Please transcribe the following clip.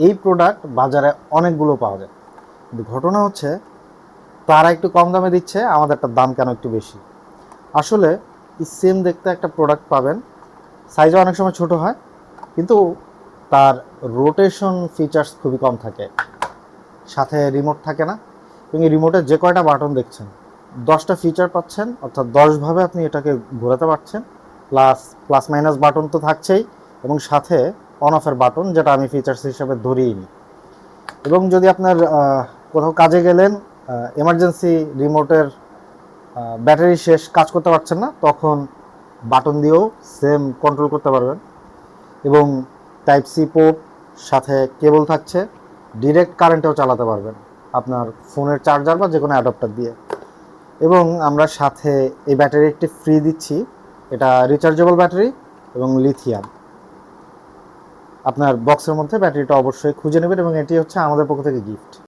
এই প্রোডাক্ট বাজারে অনেকগুলো পাওয়া যায়, কিন্তু ঘটনা হচ্ছে তারা একটু কম দামে দিচ্ছে, আমাদেরটার দাম কেন একটু বেশি। আসলে এই সেম দেখতে একটা প্রোডাক্ট পাবেন, সাইজও অনেক সময় ছোট হয়, কিন্তু তার রোটেশন ফিচার্স খুবই কম থাকে, সাথে রিমোট থাকে না। এবং এই রিমোটের যে কয়টা বাটন দেখছেন 10টা ফিচার পাচ্ছেন, অর্থাৎ 10ভাবে আপনি এটাকে ঘোরাতে পারছেন। প্লাস প্লাস মাইনাস বাটন তো থাকছেই, এবং সাথে অন অফের বাটন, যেটা আমি ফিচার্স হিসাবে ধরিয়ে নিই। এবং যদি আপনার কোথাও কাজে গেলেন, এমার্জেন্সি রিমোটের ব্যাটারি শেষ, কাজ করতে পারছেন না, তখন বাটন দিয়েও সেম কন্ট্রোল করতে পারবেন। এবং টাইপ সি পোর্ট, সাথে কেবল থাকছে, ডিরেক্ট কারেন্টেও চালাতে পারবেন আপনার ফোনের চার্জার বা যে কোনো অ্যাডাপ্টার দিয়ে। এবং আমরা সাথে এই ব্যাটারি একটি ফ্রি দিচ্ছি, এটা রিচার্জেবল ব্যাটারি এবং লিথিয়াম। আপনার বক্সের মধ্যে ব্যাটারিটা অবশ্যই খুঁজে নেবেন, এবং এটি হচ্ছে আমাদের পক্ষ থেকে গিফট।